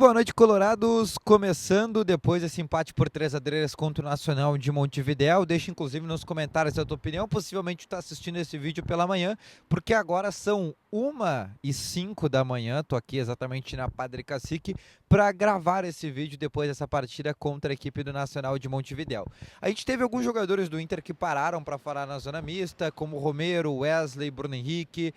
Boa noite, Colorados. Começando depois desse empate por 3-3 contra o Nacional de Montevidéu. Deixa inclusive nos comentários a tua opinião. Possivelmente tu está assistindo esse vídeo pela manhã, porque agora são 1h05 da manhã. Tô aqui exatamente na Padre Cacique para gravar esse vídeo depois dessa partida contra a equipe do Nacional de Montevidéu. A gente teve alguns jogadores do Inter que pararam para falar na zona mista, como Romero, Wesley, Bruno Henrique,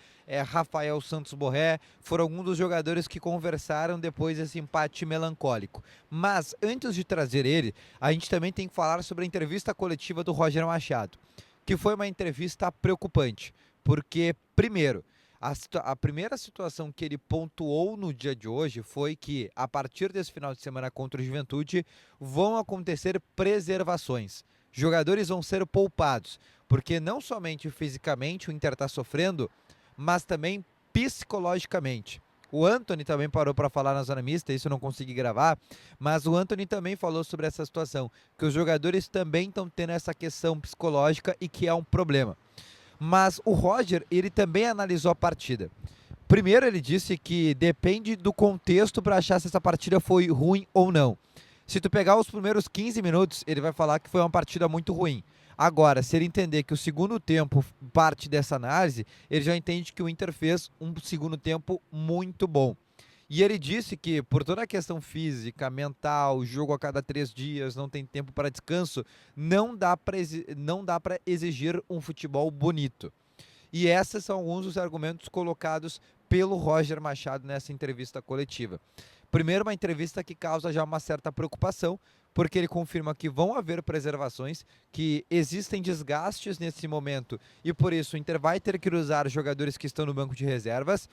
Rafael Santos Borré. Foram alguns dos jogadores que conversaram depois desse empate melancólico. Mas antes de trazer ele, a gente também tem que falar sobre a entrevista coletiva do Roger Machado, que foi uma entrevista preocupante, porque, primeiro, a primeira situação que ele pontuou no dia de hoje foi que, a partir desse final de semana contra o Juventude, vão acontecer preservações. Jogadores vão ser poupados, porque não somente fisicamente o Inter está sofrendo, mas também psicologicamente. O Antony também parou para falar na zona mista, isso eu não consegui gravar, mas o Antony também falou sobre essa situação, que os jogadores também estão tendo essa questão psicológica e que é um problema. Mas o Roger, ele também analisou a partida. Primeiro ele disse que depende do contexto para achar se essa partida foi ruim ou não. Se tu pegar os primeiros 15 minutos, ele vai falar que foi uma partida muito ruim. Agora, se ele entender que o segundo tempo parte dessa análise, ele já entende que o Inter fez um segundo tempo muito bom. E ele disse que, por toda a questão física, mental, jogo a cada 3 dias, não tem tempo para descanso, não dá para exigir um futebol bonito. E esses são alguns dos argumentos colocados pelo Roger Machado nessa entrevista coletiva. Primeiro, uma entrevista que causa já uma certa preocupação, porque ele confirma que vão haver preservações, que existem desgastes nesse momento e por isso o Inter vai ter que usar jogadores que estão no banco de reservas.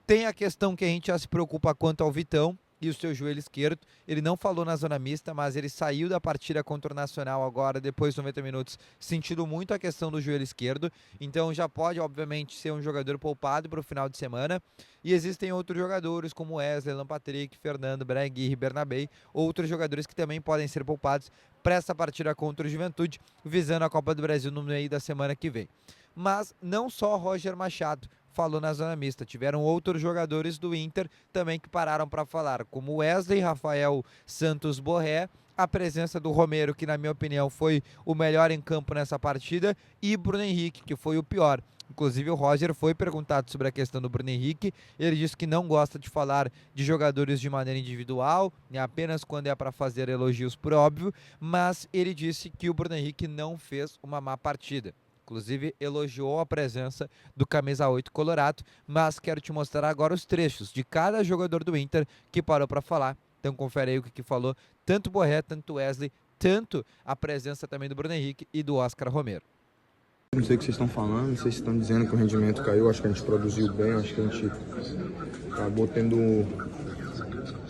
Tem a questão que a gente já se preocupa quanto ao Vitão e o seu joelho esquerdo. Ele não falou na zona mista, mas ele saiu da partida contra o Nacional agora, depois de 90 minutos, sentindo muito a questão do joelho esquerdo. Então já pode, obviamente, ser um jogador poupado para o final de semana. E existem outros jogadores como Wesley, Alan Patrick, Fernando, Braguirre, Bernabé, outros jogadores que também podem ser poupados para essa partida contra o Juventude, visando a Copa do Brasil no meio da semana que vem. Mas não só Roger Machado falou na zona mista, tiveram outros jogadores do Inter também que pararam para falar, como Wesley, Rafael Santos Borré, a presença do Romero, que na minha opinião foi o melhor em campo nessa partida, e Bruno Henrique, que foi o pior. Inclusive o Roger foi perguntado sobre a questão do Bruno Henrique, ele disse que não gosta de falar de jogadores de maneira individual, apenas quando é para fazer elogios por óbvio, mas ele disse que o Bruno Henrique não fez uma má partida. Inclusive elogiou a presença do camisa 8 colorado, mas quero te mostrar agora os trechos de cada jogador do Inter que parou para falar. Então confere aí o que falou tanto Borré, tanto Wesley, tanto a presença também do Bruno Henrique e do Oscar Romero. Não sei o que vocês estão falando, não sei se estão dizendo que o rendimento caiu, acho que a gente produziu bem, acho que a gente acabou tendo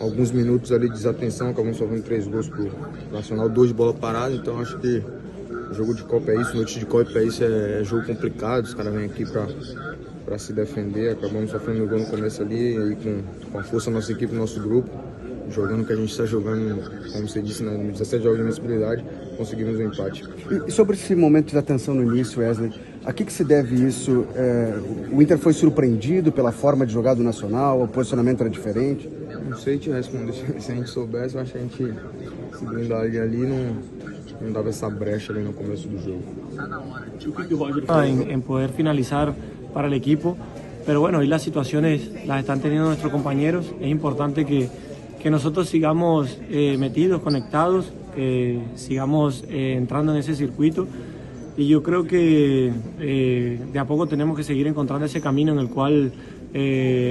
alguns minutos ali de desatenção, acabamos sofrendo 3 gols pro Nacional, 2 de bola parada, então acho que jogo de Copa é isso, noite de Copa é isso, é jogo complicado, os caras vêm aqui para se defender, acabamos sofrendo um gol no começo ali, e aí com a força da nossa equipe, do nosso grupo, jogando o que a gente está jogando, como você disse, nos 17 jogos de invencibilidade, conseguimos um empate. E sobre esse momento de atenção no início, Wesley, a que se deve isso? O Inter foi surpreendido pela forma de jogar do Nacional, o posicionamento era diferente? Não sei te responder, se a gente soubesse, eu acho que a gente se blindaria ali, não dava essa brecha ali no começo do jogo. En poder finalizar para el equipo, pero bueno, hoy las situaciones las están teniendo nuestros compañeros, es importante que nosotros sigamos metidos, conectados, que sigamos entrando en ese circuito y yo creo que de a poco tenemos que seguir encontrando ese camino en el cual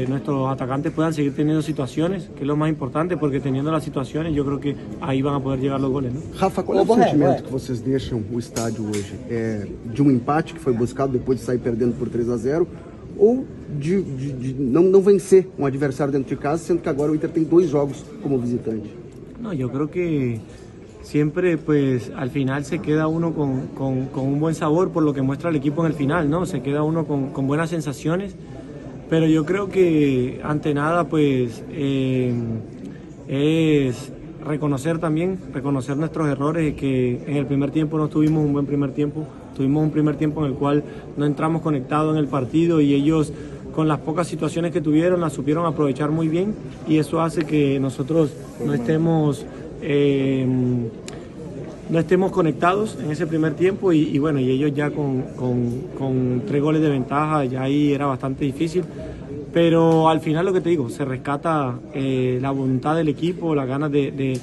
nuestros atacantes puedan seguir teniendo situaciones, que es lo más importante, porque teniendo las situaciones yo creo que ahí van a poder llegar los goles, ¿no? Rafa, qual é o sentimento que vocês deixam o estádio hoje? De um empate que foi buscado depois de sair perdendo por 3-0 ou de não vencer um adversário dentro de casa, sendo que agora o Inter tem 2 jogos como visitante? No, yo creo que siempre pues al final se queda uno con un buen sabor por lo que muestra el equipo en el final, ¿no? Se queda uno con buenas sensaciones, pero yo creo que ante nada pues es reconocer nuestros errores, que en el primer tiempo no tuvimos un buen primer tiempo, tuvimos un primer tiempo en el cual no entramos conectados en el partido y ellos con las pocas situaciones que tuvieron, las supieron aprovechar muy bien y eso hace que nosotros no estemos conectados en ese primer tiempo y bueno, y ellos ya con 3 goles de ventaja, ya ahí era bastante difícil. Pero al final lo que te digo, se rescata la voluntad del equipo, las ganas de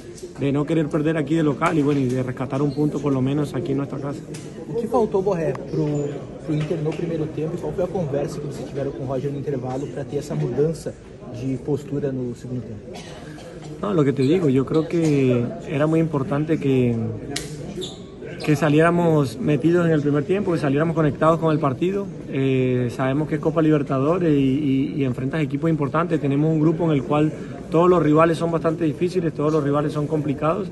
no querer perder aquí de local y bueno, y de rescatar un punto por lo menos aquí en nuestra casa. O que faltou, Borré, pro Inter no primeiro tempo e qual foi a conversa que vocês tiveram com o Roger no intervalo para ter essa mudança de postura no segundo tempo? No, lo que te digo, yo creo que era muy importante que saliéramos metidos en el primer tiempo, que saliéramos conectados con el partido. Sabemos que es Copa Libertadores y enfrentas equipos importantes. Tenemos un grupo en el cual todos los rivales son bastante difíciles, todos los rivales son complicados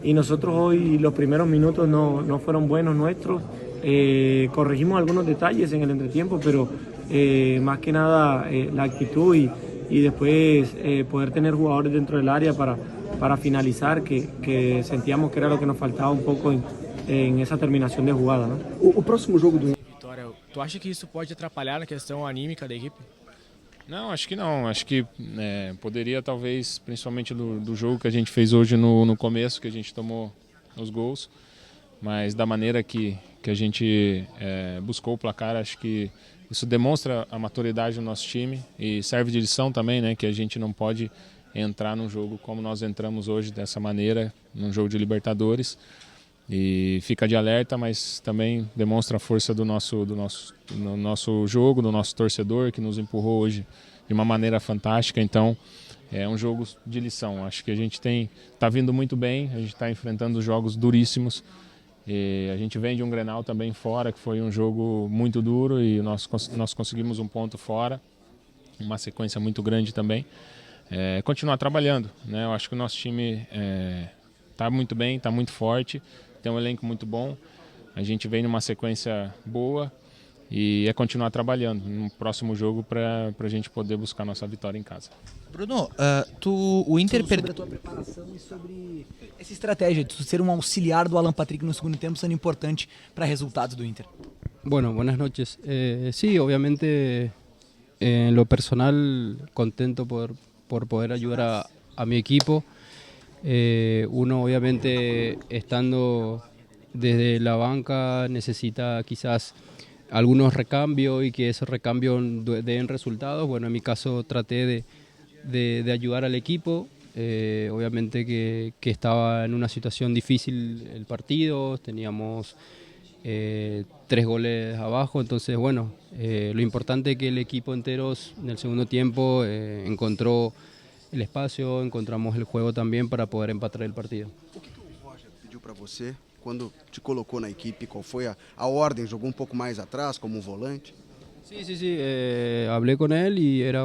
y nosotros hoy los primeros minutos no fueron buenos nuestros. Corregimos algunos detalles en el entretiempo, pero más que nada la actitud y después poder tener jugadores dentro del área para finalizar, que sentíamos que era lo que nos faltaba un poco en essa terminação de jogada, né? O próximo jogo do Vitória, tu acha que isso pode atrapalhar na questão anímica da equipe? Não, acho que não. Acho que poderia talvez, principalmente do jogo que a gente fez hoje no começo, que a gente tomou os gols, mas da maneira que a gente buscou o placar, acho que isso demonstra a maturidade do nosso time e serve de lição também, né, que a gente não pode entrar num jogo como nós entramos hoje, dessa maneira, num jogo de Libertadores. E fica de alerta, mas também demonstra a força do nosso jogo, do nosso torcedor, que nos empurrou hoje de uma maneira fantástica. Então, é um jogo de lição. Acho que a gente está vindo muito bem, a gente está enfrentando jogos duríssimos. E a gente vem de um Grenal também fora, que foi um jogo muito duro e nós conseguimos um ponto fora, uma sequência muito grande também. Continuar trabalhando, né? Eu acho que o nosso time está muito bem, está muito forte. Tem um elenco muito bom, a gente vem numa sequência boa e é continuar trabalhando no próximo jogo para a gente poder buscar nossa vitória em casa. Bruno, o Inter perdeu... Sobre a tua preparação e sobre essa estratégia de tu ser um auxiliar do Alan Patrick no segundo tempo sendo importante para resultados do Inter. Bueno, buenas noches. Sí, obviamente en lo personal contento por poder ayudar a mi equipo. Uno obviamente estando desde la banca necesita quizás algunos recambios y que esos recambios den resultados. Bueno, en mi caso traté de ayudar al equipo, obviamente que estaba en una situación difícil el partido, teníamos 3 goles abajo, entonces bueno, lo importante es que el equipo entero en el segundo tiempo encontró el espacio, encontramos el juego también para poder empatar el partido. O que o Roger pediu para você quando te colocou na equipe? Qual foi a ordem? Jogou um pouco mais atrás como volante? Sí, hablé con él y era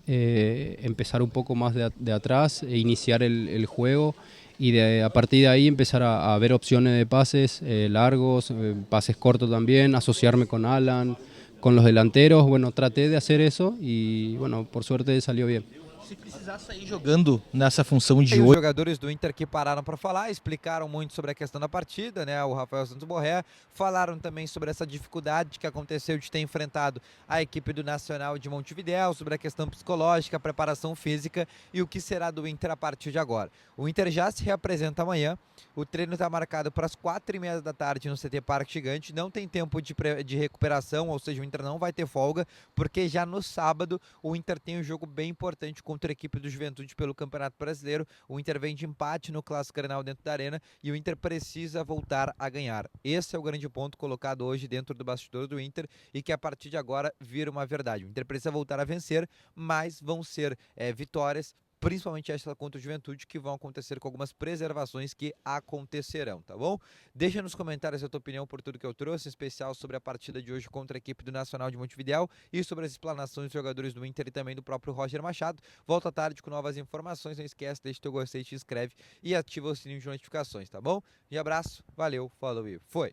empezar un poco más de atrás e iniciar el juego y a partir de ahí empezar a ver opciones de pases largos, pases cortos también, asociarme con Alan, con los delanteros. Bueno, traté de hacer eso y bueno, por suerte salió bien. Se precisar sair jogando nessa função de Os hoje... jogadores do Inter que pararam para falar, explicaram muito sobre a questão da partida, né? O Rafael Santos Borré, falaram também sobre essa dificuldade que aconteceu de ter enfrentado a equipe do Nacional de Montevidéu, sobre a questão psicológica, a preparação física e o que será do Inter a partir de agora. O Inter já se reapresenta amanhã, o treino está marcado para as 4h30 da tarde no CT Parque Gigante, não tem tempo de recuperação, ou seja, o Inter não vai ter folga, porque já no sábado o Inter tem um jogo bem importante contra a equipe do Juventude pelo Campeonato Brasileiro. O Inter vem de empate no Clássico Grenal dentro da Arena e o Inter precisa voltar a ganhar. Esse é o grande ponto colocado hoje dentro do bastidor do Inter e que a partir de agora vira uma verdade. O Inter precisa voltar a vencer, mas vão ser vitórias, principalmente essa contra o Juventude, que vão acontecer com algumas preservações que acontecerão, tá bom? Deixa nos comentários a tua opinião por tudo que eu trouxe, em especial sobre a partida de hoje contra a equipe do Nacional de Montevidéu e sobre as explanações dos jogadores do Inter e também do próprio Roger Machado. Volta à tarde com novas informações, não esquece, deixa teu gostei, te inscreve e ativa o sininho de notificações, tá bom? Um abraço, valeu, falou e foi!